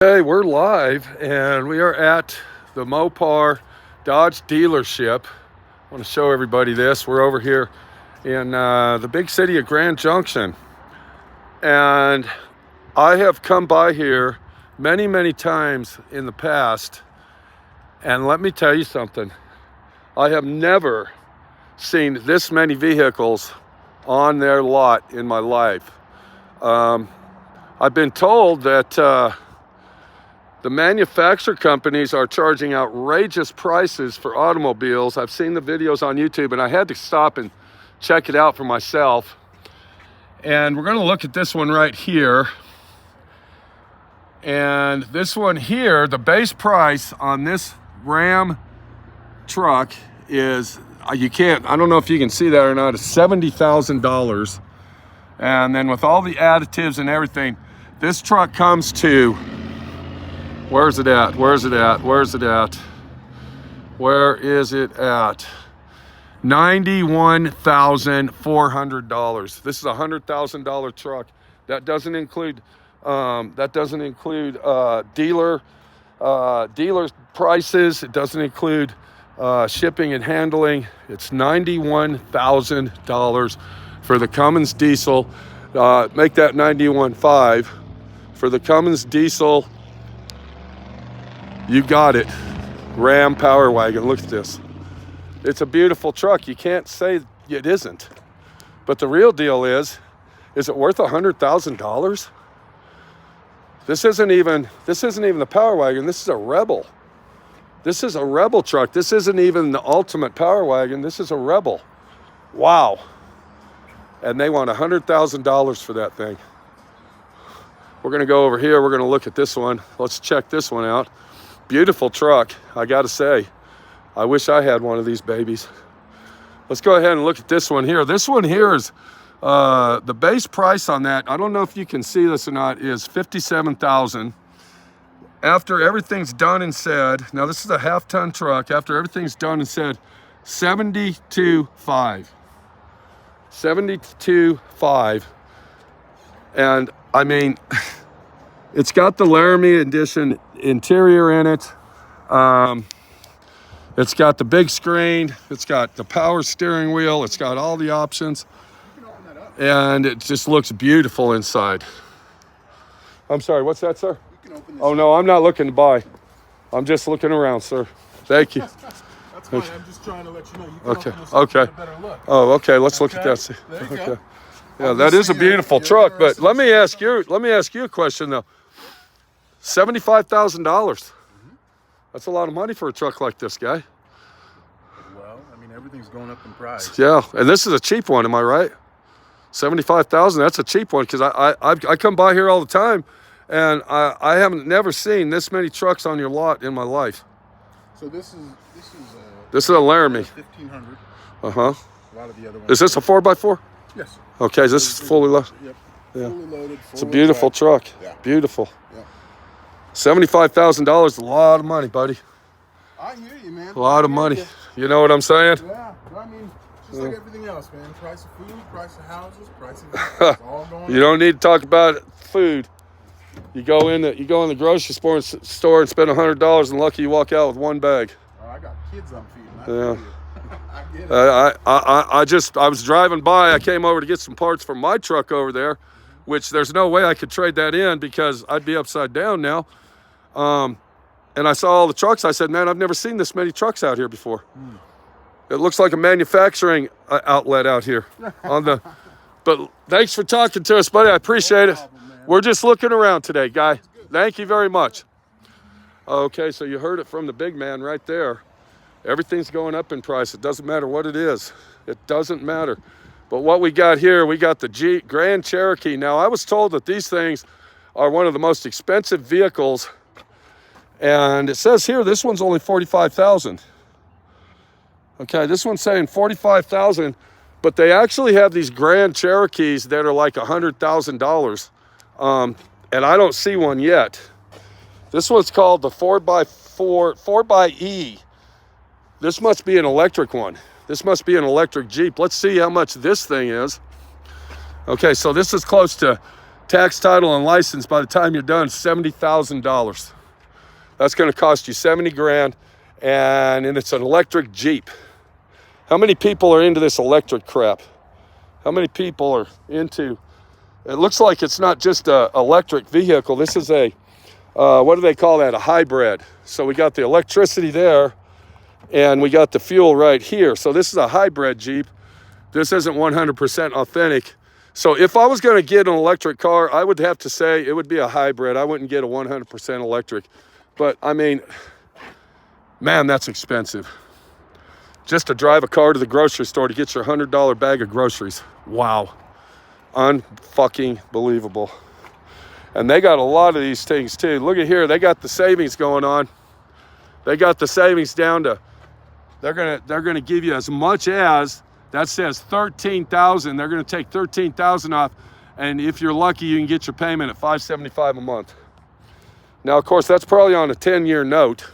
Hey, we're live and we are at the Mopar Dodge dealership. I want to show everybody this. We're over here in the big city of Grand Junction. And I have come by here many times in the past. And let me tell you something. I have never seen this many vehicles on their lot in my life. I've been told that the manufacturer companies are charging outrageous prices for automobiles. I've seen the videos on YouTube and I had to stop and check it out for myself. And we're going to look at this one right here. And this one here, the base price on this Ram truck is, I don't know if you can see that or not, it's $70,000. And then with all the additives and everything, this truck comes to, where is it at? Where is it at? $91,400. This is a $100,000 truck. That doesn't include dealer prices. It doesn't include shipping and handling. It's $91,000 for the Cummins diesel. Make that 91.5 for the Cummins diesel. You got it. Ram Power Wagon. Look at this. It's a beautiful truck. You can't say it isn't. But the real deal is it worth $100,000? This isn't even the Power Wagon. This is a Rebel. This is a Rebel truck. This isn't even the ultimate Power Wagon. This is a Rebel. Wow. And they want $100,000 for that thing. We're going to go over here. We're going to look at this one. Let's check this one out. Beautiful truck, I gotta say. I wish I had one of these babies. Let's go ahead and look at this one here. This one here is, the base price on that, I don't know if you can see this or not, is $57,000. After everything's done and said, now this is a half-ton truck, after everything's done and said, $72,500. $72,500. And I mean, it's got the Laramie Edition interior in it. It's got the big screen. It's got the power steering wheel. It's got all the options. And it just looks beautiful inside. I'm sorry, what's that, sir? Oh, no, I'm not looking to buy. I'm just looking around, sir. Thank you. That's fine. I'm just trying to let you know. You can Okay. open this Okay. up and get a better look. Oh, okay. Let's look at that. There you go. Yeah, that is a beautiful truck. But let me ask you a question though. $75,000. That's a lot of money for a truck like this, guy. Well, I mean, everything's going up in price. Yeah, and this is a cheap one. Am I right? $75,000. That's a cheap one because I come by here all the time, and I haven't never seen this many trucks on your lot in my life. So this is a Laramie. 1500. Uh huh. A lot of the other ones. Is this a 4x4? Yes. Sir. Okay, this is fully loaded. Yep. Yeah. Fully loaded. It's a beautiful truck. Yeah. Beautiful. Yeah. $75,000 is a lot of money, buddy. I hear you, man. A lot of money. You know what I'm saying? Yeah. I mean, just like everything else, man. Price of food, price of houses, price of it's all going. You don't need to talk about food. You go in the grocery store and spend $100 and lucky you walk out with one bag. Oh, I got kids I'm feeding. Yeah. I get it. I was driving by. I came over to get some parts for my truck over there, which there's no way I could trade that in because I'd be upside down now. And I saw all the trucks. I said, man, I've never seen this many trucks out here before. It looks like a manufacturing outlet out here but thanks for talking to us, buddy. I appreciate it. We're just looking around today, guy. Thank you very much. Okay, so you heard it from the big man right there. Everything's going up in price. It doesn't matter what it is. It doesn't matter. But what we got here, we got the Grand Cherokee. Now, I was told that these things are one of the most expensive vehicles. And it says here, this one's only $45,000. Okay, this one's saying $45,000, but they actually have these Grand Cherokees that are like $100,000. And I don't see one yet. This one's called the 4xe. This must be an electric one. This must be an electric Jeep. Let's see how much this thing is. Okay, so this is close to tax, title, and license by the time you're done, $70,000. That's going to cost you 70 grand, and it's an electric Jeep. How many people are into this electric crap? How many people are into, it looks like it's not just a electric vehicle. This is a, what do they call that? A hybrid. So we got the electricity there, and we got the fuel right here. So this is a hybrid Jeep. This isn't 100% authentic. So if I was going to get an electric car, I would have to say it would be a hybrid. I wouldn't get a 100% electric. But I mean, man, that's expensive. Just to drive a car to the grocery store to get your $100 bag of groceries. Wow. Unfucking believable. And they got a lot of these things too. Look at here, they got the savings going on. They got the savings down to, they're gonna give you as much as, that says 13,000. They're gonna take 13,000 off, and if you're lucky, you can get your payment at $575 a month. Now, of course, that's probably on a 10-year note.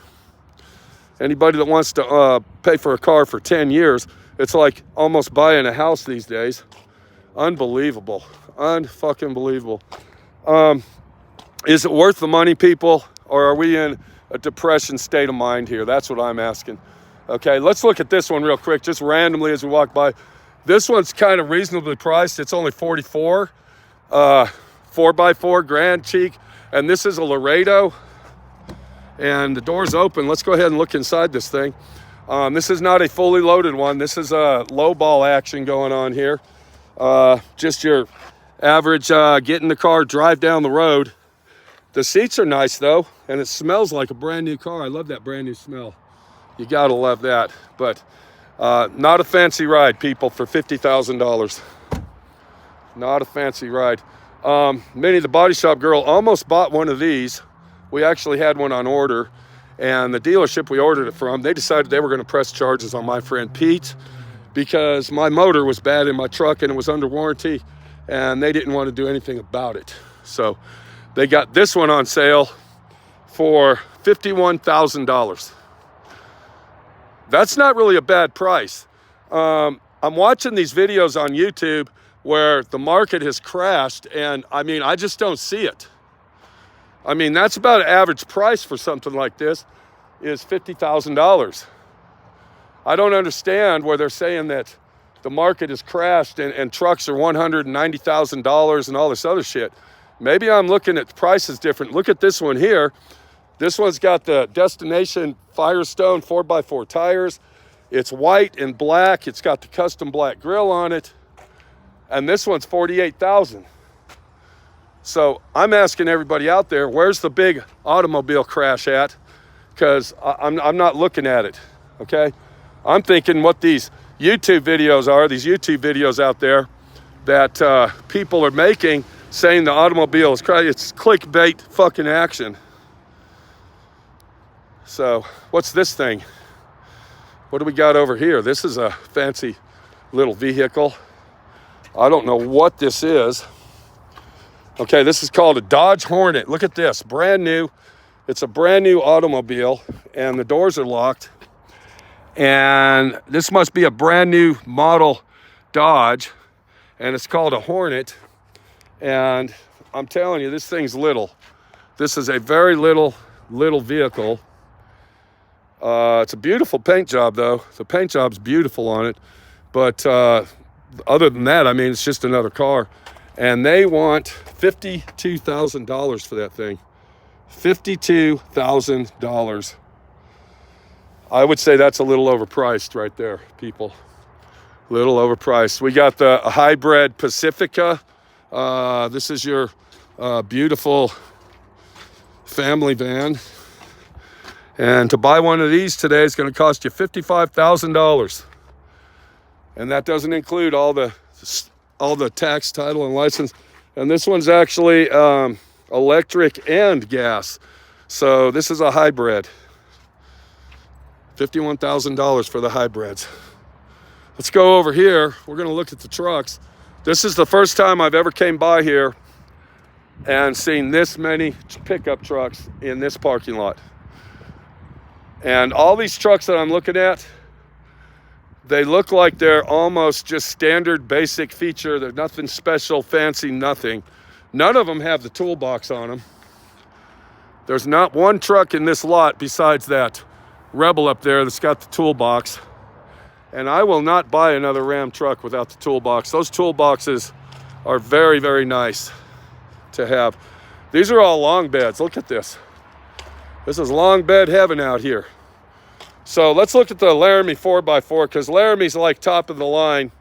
Anybody that wants to pay for a car for 10 years, it's like almost buying a house these days. Unbelievable. Unfucking believable. Is it worth the money, people? Or are we in a depression state of mind here? That's what I'm asking. Okay, let's look at this one real quick, just randomly as we walk by. This one's kind of reasonably priced. It's only 44, 4x4 Grand Cheek. And this is a Laredo. And the door's open. Let's go ahead and look inside this thing. This is not a fully loaded one. This is a low ball action going on here. Just your average get in the car, drive down the road. The seats are nice though, and it smells like a brand new car. I love that brand new smell. You gotta love that. But not a fancy ride, people, for $50,000. Not a fancy ride. Minnie the Body Shop girl almost bought one of these. We actually had one on order, and the dealership we ordered it from, they decided they were going to press charges on my friend Pete because my motor was bad in my truck and it was under warranty, and they didn't want to do anything about it. So they got this one on sale for $51,000. That's not really a bad price. I'm watching these videos on YouTube where the market has crashed, and I mean, I just don't see it. I mean, that's about an average price for something like this, is $50,000. I don't understand where they're saying that the market has crashed and trucks are $190,000 and all this other shit. Maybe I'm looking at the prices different. Look at this one here. This one's got the Destination Firestone 4x4 tires. It's white and black. It's got the custom black grille on it. And this one's $48,000. So I'm asking everybody out there, where's the big automobile crash at? Because I'm not looking at it, okay? I'm thinking what these YouTube videos are, these YouTube videos out there that people are making saying the automobile is crashing. It's clickbait fucking action. So what's this thing? What do we got over here? This is a fancy little vehicle. I don't know what this is. Okay, this is called a Dodge Hornet. Look at this, brand new. It's a brand new automobile, and the doors are locked. And this must be a brand new model Dodge, and it's called a Hornet. And I'm telling you, this thing's little. This is a very little vehicle. It's a beautiful paint job, though. The paint job's beautiful on it. But other than that, I mean, it's just another car. And they want $52,000 for that thing. $52,000. I would say that's a little overpriced right there, people. A little overpriced. We got the hybrid Pacifica. This is your beautiful family van. And to buy one of these today is going to cost you $55,000. And that doesn't include all the tax, title, and license. And this one's actually electric and gas. So this is a hybrid. $51,000 for the hybrids. Let's go over here. We're going to look at the trucks. This is the first time I've ever came by here and seen this many pickup trucks in this parking lot. And all these trucks that I'm looking at, they look like they're almost just standard basic feature. They're nothing special, fancy, nothing. None of them have the toolbox on them. There's not one truck in this lot besides that Rebel up there that's got the toolbox. And I will not buy another Ram truck without the toolbox. Those toolboxes are very, very nice to have. These are all long beds. Look at this. This is long bed heaven out here. So let's look at the Laramie 4x4, because Laramie's like top of the line.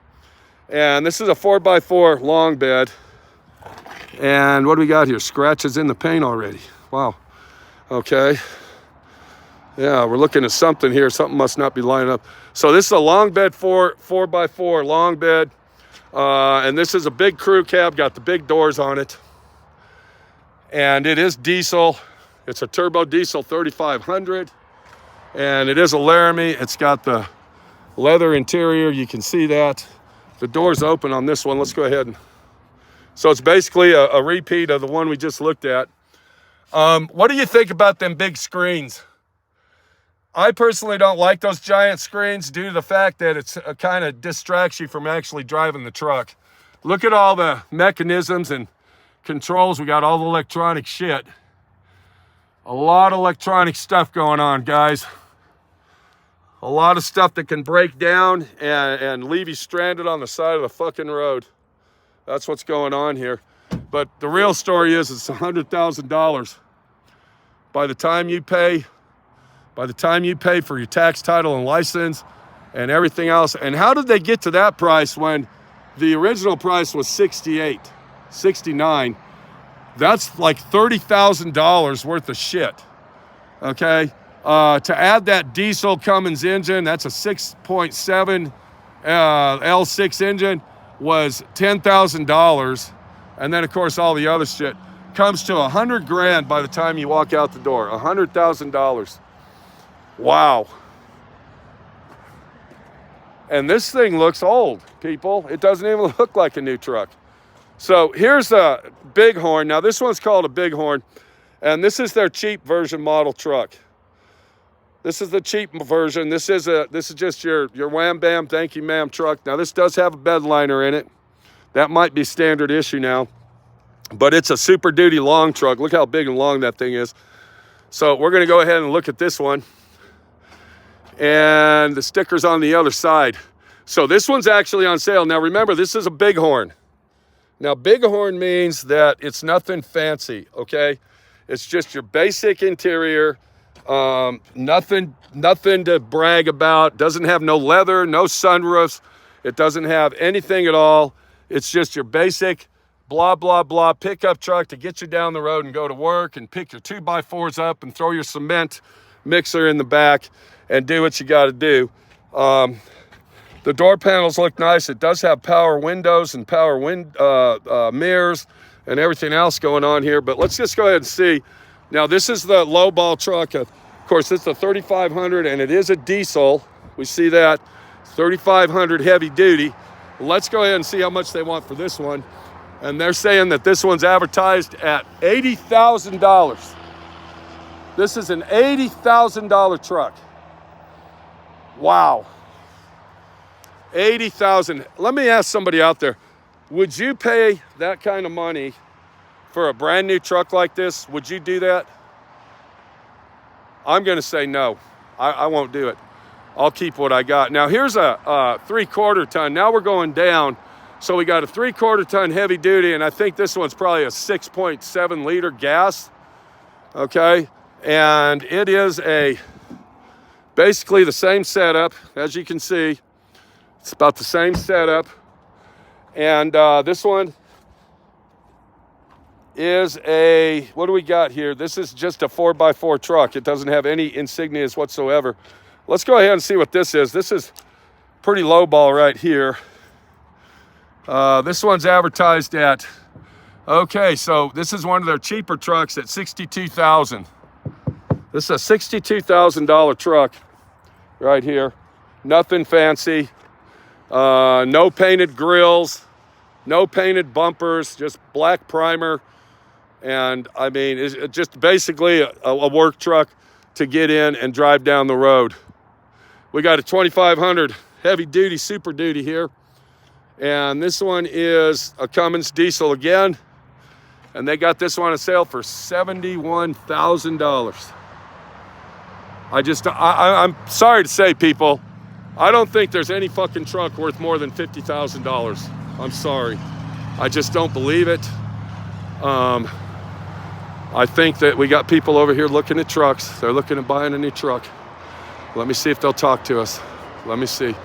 And this is a 4x4 long bed. And what do we got here? Scratches in the paint already. Wow. Okay. Yeah, we're looking at something here. Something must not be lining up. So this is a long bed 4x4 long bed. And this is a big crew cab, got the big doors on it. And it is diesel. It's a turbo diesel 3500. And it is a Laramie. It's got the leather interior. You can see that. The door's open on this one. Let's go ahead and... So it's basically a repeat of the one we just looked at. What do you think about them big screens? I personally don't like those giant screens due to the fact that it's kind of distracts you from actually driving the truck. Look at all the mechanisms and controls. We got all the electronic shit. A lot of electronic stuff going on, guys. A lot of stuff that can break down and leave you stranded on the side of the fucking road. That's what's going on here. But the real story is it's $100,000. By the time you pay for your tax, title, and license and everything else. And how did they get to that price when the original price was $68, $69? That's like $30,000 worth of shit, okay? To add that diesel Cummins engine, that's a 6.7 L6 engine, was $10,000. And then, of course, all the other shit comes to $100,000 by the time you walk out the door. $100,000. Wow. And this thing looks old, people. It doesn't even look like a new truck. So here's a Bighorn. Now, this one's called a Bighorn, and this is their cheap version model truck. This is the cheap version. This is just your wham bam, thank you ma'am truck. Now, this does have a bed liner in it. That might be standard issue now, but it's a Super Duty long truck. Look how big and long that thing is. So we're gonna go ahead and look at this one. And the sticker's on the other side. So this one's actually on sale. Now remember, this is a Bighorn. Now Bighorn means that it's nothing fancy, okay? It's just your basic interior, nothing to brag about. Doesn't have no leather, no sunroofs. It doesn't have anything at all. It's just your basic blah, blah, blah pickup truck to get you down the road and go to work and pick your 2x4s up and throw your cement mixer in the back and do what you got to do. The door panels look nice. It does have power windows and power mirrors and everything else going on here. But let's just go ahead and see. Now, this is the lowball truck. Of course, it's the 3500, and it is a diesel. We see that. 3500 heavy duty. Let's go ahead and see how much they want for this one. And they're saying that this one's advertised at $80,000. This is an $80,000 truck. Wow. $80,000. Let me ask somebody out there, would you pay that kind of money for a brand new truck like this? Would you do that? I'm going to say no. I won't do it. I'll keep what I got. Now here's a 3/4 ton. Now we're going down. So we got a 3/4 ton heavy duty, and I think this one's probably a 6.7 liter gas. Okay. And it is basically the same setup, as you can see. It's about the same setup. And this one is what do we got here? This is just a 4x4 truck. It doesn't have any insignias whatsoever. Let's go ahead and see what this is. This is pretty low ball right here. This one's advertised at, okay, so this is one of their cheaper trucks at $62,000. This is a $62,000 truck right here. Nothing fancy. No painted grills, no painted bumpers, just black primer. And I mean, it's just basically a work truck to get in and drive down the road. We got a 2500 heavy duty, Super Duty here. And this one is a Cummins diesel again. And they got this one on sale for $71,000. I'm sorry to say, people, I don't think there's any fucking truck worth more than $50,000. I'm sorry. I just don't believe it. I think that we got people over here looking at trucks. They're looking at buying a new truck. Let me see if they'll talk to us. Let me see.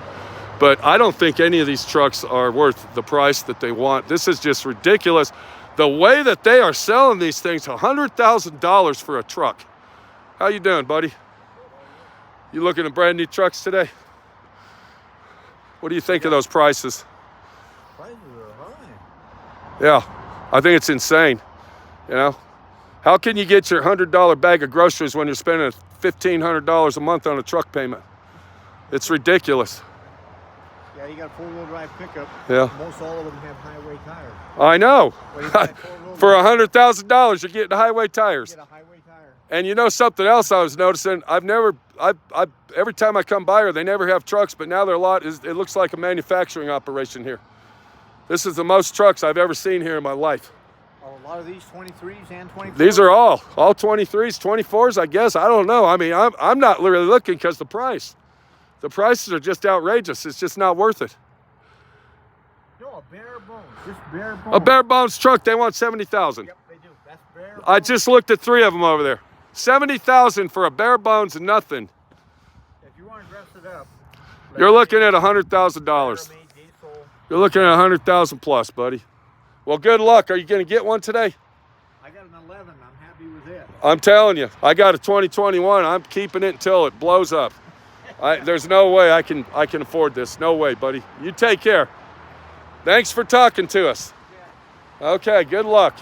But I don't think any of these trucks are worth the price that they want. This is just ridiculous. The way that they are selling these things, $100,000 for a truck. How you doing, buddy? You looking at brand new trucks today? What do you think of those prices? Prices are high. Yeah, I think it's insane, you know? How can you get your $100 bag of groceries when you're spending $1,500 a month on a truck payment? It's ridiculous. Yeah, you got a four-wheel drive pickup. Yeah. Most all of them have highway tires. I know. What do you got, four-wheel For drive? $100,000, you're getting highway tires. Get a highway tire. And you know something else I was noticing? every time I come by here, they never have trucks, but now it looks like a manufacturing operation here. This is the most trucks I've ever seen here in my life. Are a lot of these 23s and 24s? These are all 23s, 24s, I guess. I don't know. I mean, I'm not really looking because the prices are just outrageous. It's just not worth it. No, a bare bones. Just bare bones. A bare bones truck, they want $70,000. Yep, they do. That's bare bones. I just looked at 3 of them over there. $70,000 for a bare bones and nothing. If you want to dress it up, You're looking at $100,000. diesel. You're looking at $100,000 plus, buddy. Well, good luck. Are you going to get one today? I got an 11. I'm happy with it. I'm telling you, I got a 2021. I'm keeping it until it blows up. There's no way I can afford this. No way, buddy. You take care. Thanks for talking to us. Okay, good luck.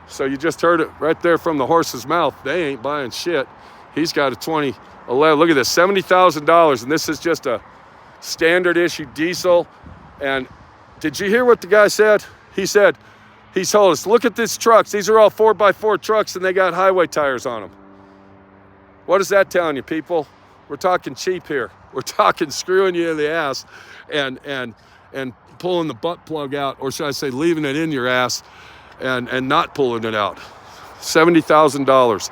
So you just heard it right there from the horse's mouth. They ain't buying shit. He's got a 2011. Look at this, $70,000, and this is just a standard issue diesel. And did you hear what the guy said? He told us, look at these trucks. These are all 4x4 trucks, and they got highway tires on them. What is that telling you, people? We're talking cheap here. We're talking screwing you in the ass and pulling the butt plug out, or should I say leaving it in your ass and not pulling it out. $70,000.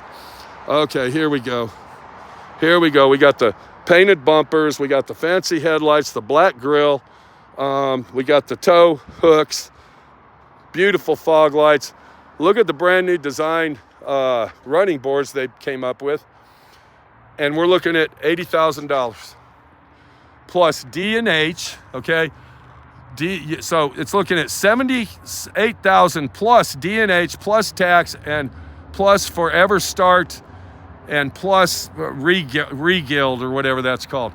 Okay, here we go. Here we go. We got the painted bumpers. We got the fancy headlights, the black grill. We got the tow hooks. Beautiful fog lights. Look at the brand new design running boards they came up with. And we're looking at $80,000 plus D&H, okay? So it's looking at $78,000 plus D&H plus tax and plus Forever Start and plus Reguild or whatever that's called.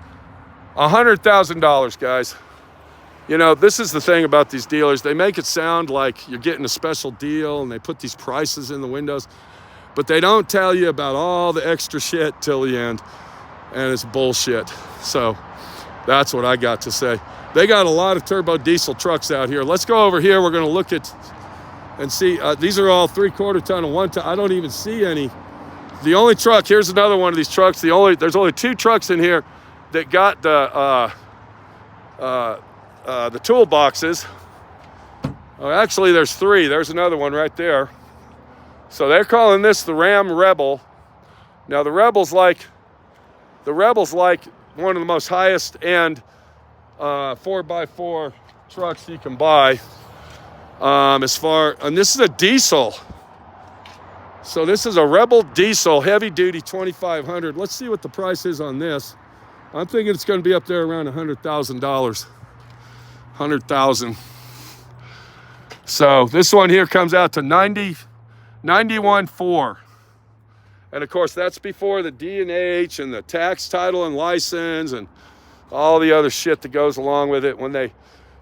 $100,000, guys. You know, this is the thing about these dealers. They make it sound like you're getting a special deal and they put these prices in the windows, but they don't tell you about all the extra shit till the end, and it's bullshit. So that's what I got to say. They got a lot of turbo diesel trucks out here. Let's go over here. We're going to look at and see. These are all 3/4 ton and 1 ton. I don't even see any. The only truck, here's another one of these trucks. There's only 2 trucks in here that got the toolboxes. Oh, actually, there's 3. There's another one right there. So they're calling this the Ram Rebel. Now the Rebel's like one of the most highest end 4x4 trucks you can buy. And this is a diesel. So this is a Rebel diesel, heavy duty 2500. Let's see what the price is on this. I'm thinking it's going to be up there around $100,000. 100,000. So this one here comes out to 91.4. And of course that's before the D&H and the tax, title, and license and all the other shit that goes along with it when they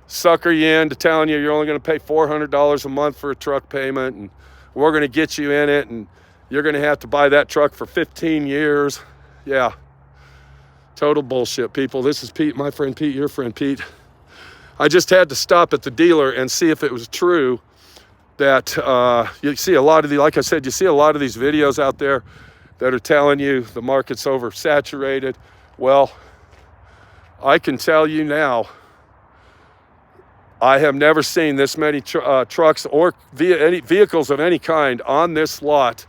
sucker you into telling you you're only going to pay $400 a month for a truck payment and we're going to get you in it and you're going to have to buy that truck for 15 years. Yeah. Total bullshit, people. This is Pete, my friend Pete, your friend Pete. I just had to stop at the dealer and see if it was true that you see a lot of like I said, you see a lot of these videos out there that are telling you the market's oversaturated. Well, I can tell you now, I have never seen this many trucks or any vehicles of any kind on this lot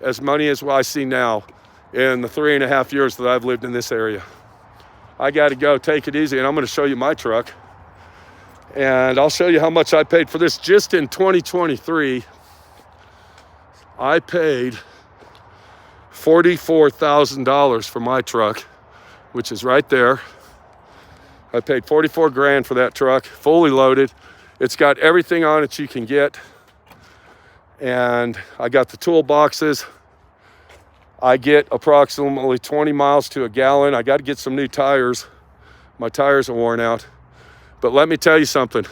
as many as I see now in the 3.5 years that I've lived in this area. I got to go. Take it easy, and I'm going to show you my truck. And I'll show you how much I paid for this. Just in 2023, I paid $44,000 for my truck, which is right there. I paid 44 grand for that truck, fully loaded. It's got everything on it you can get. And I got the toolboxes. I get approximately 20 miles to a gallon. I got to get some new tires. My tires are worn out. But let me tell you something.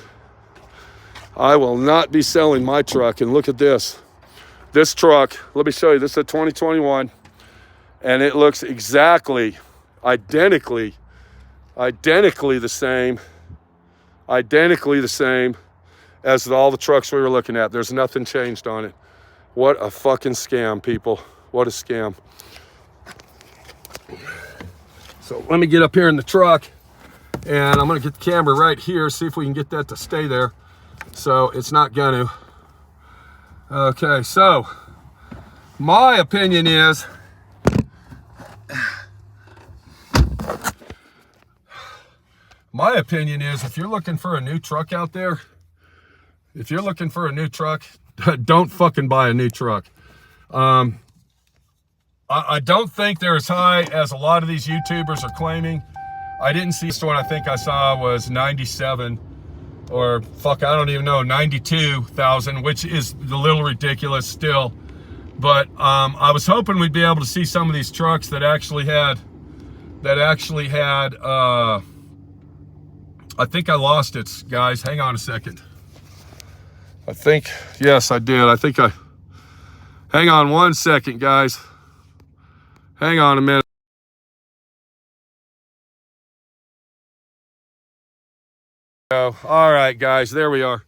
I will not be selling my truck. And look at this. This truck, let me show you. This is a 2021. And it looks exactly, identically the same as all the trucks we were looking at. There's nothing changed on it. What a fucking scam, people. What a scam. So let me get up here in the truck, and I'm gonna get the camera right here, see if we can get that to stay there. So it's not gonna. Okay, so my opinion is, if you're looking for a new truck out there, don't fucking buy a new truck. I don't think they're as high as a lot of these YouTubers are claiming. I didn't see this one. I think I saw was 97 or fuck, I don't even know, 92,000, which is a little ridiculous still. But I was hoping we'd be able to see some of these trucks that actually had, I think I lost it, guys. Hang on a second. I think, yes, I did. Hang on one second, guys. Hang on a minute. All right, guys, there we are.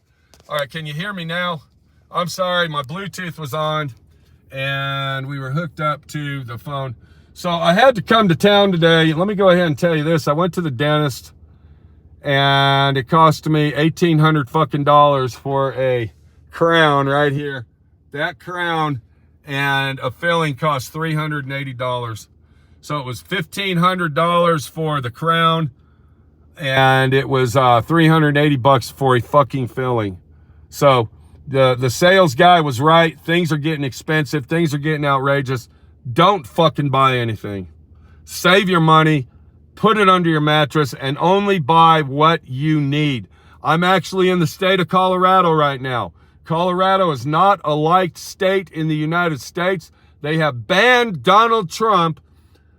All right, can you hear me now? I'm sorry, my Bluetooth was on and we were hooked up to the phone. So I had to come to town today. Let me go ahead and tell you this. I went to the dentist and it cost me $1,800 fucking dollars for a crown right here. That crown and a filling cost $380. So it was $1,500 for the crown, and it was $380 for a fucking filling. So the sales guy was right. Things are getting expensive. Things are getting outrageous. Don't fucking buy anything. Save your money, put it under your mattress, and only buy what you need. I'm actually in the state of Colorado right now. Colorado is not a liked state in the United States. They have banned Donald Trump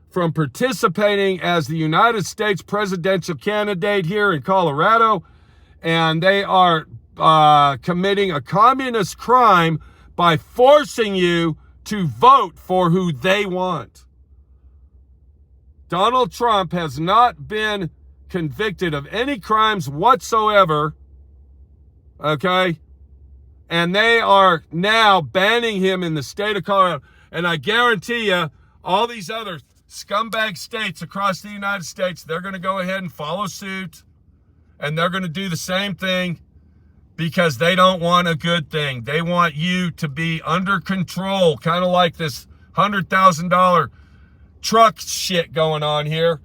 from participating as the United States presidential candidate here in Colorado. And they are committing a communist crime by forcing you to vote for who they want. Donald Trump has not been convicted of any crimes whatsoever, okay? And they are now banning him in the state of Colorado. And I guarantee you, all these other scumbag states across the United States, they're going to go ahead and follow suit. And they're going to do the same thing because they don't want a good thing. They want you to be under control, kind of like this $100,000 truck shit going on here.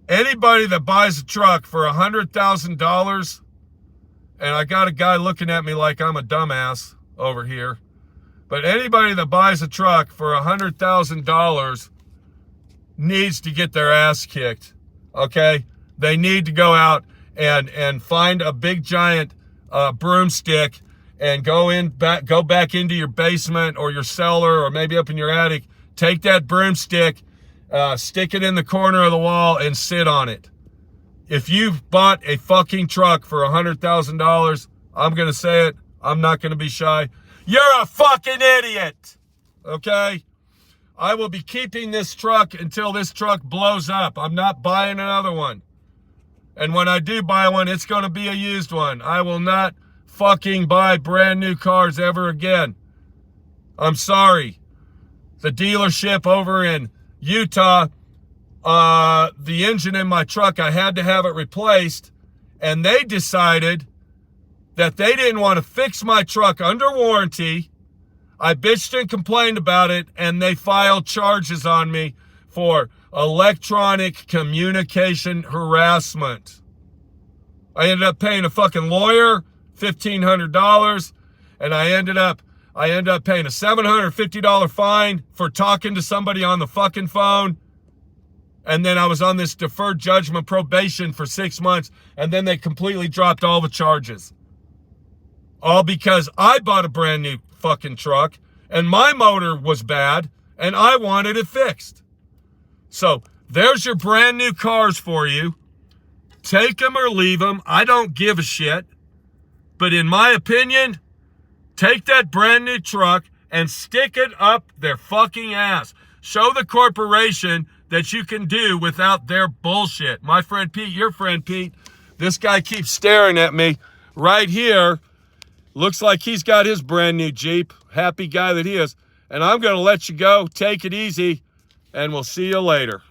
Anybody that buys a truck for $100,000, and I got a guy looking at me like I'm a dumbass over here, but anybody that buys a truck for $100,000 needs to get their ass kicked, okay? They need to go out and find a big giant broomstick and go back into your basement or your cellar or maybe up in your attic. Take that broomstick, stick it in the corner of the wall and sit on it. If you've bought a fucking truck for $100,000, I'm going to say it. I'm not going to be shy. You're a fucking idiot. Okay? I will be keeping this truck until this truck blows up. I'm not buying another one. And when I do buy one, it's going to be a used one. I will not fucking buy brand new cars ever again. I'm sorry. The dealership over in Utah, the engine in my truck, I had to have it replaced, and they decided that they didn't want to fix my truck under warranty. I bitched and complained about it, and they filed charges on me for electronic communication harassment. I ended up paying a fucking lawyer $1,500, and I ended up paying a $750 fine for talking to somebody on the fucking phone. And then I was on this deferred judgment probation for 6 months, and then they completely dropped all the charges. All because I bought a brand new fucking truck, and my motor was bad, and I wanted it fixed. So there's your brand new cars for you. Take them or leave them. I don't give a shit. But in my opinion, take that brand new truck and stick it up their fucking ass. Show the corporation that you can do without their bullshit. My friend Pete, your friend Pete, this guy keeps staring at me right here. Looks like he's got his brand new Jeep. Happy guy that he is. And I'm going to let you go. Take it easy, and we'll see you later.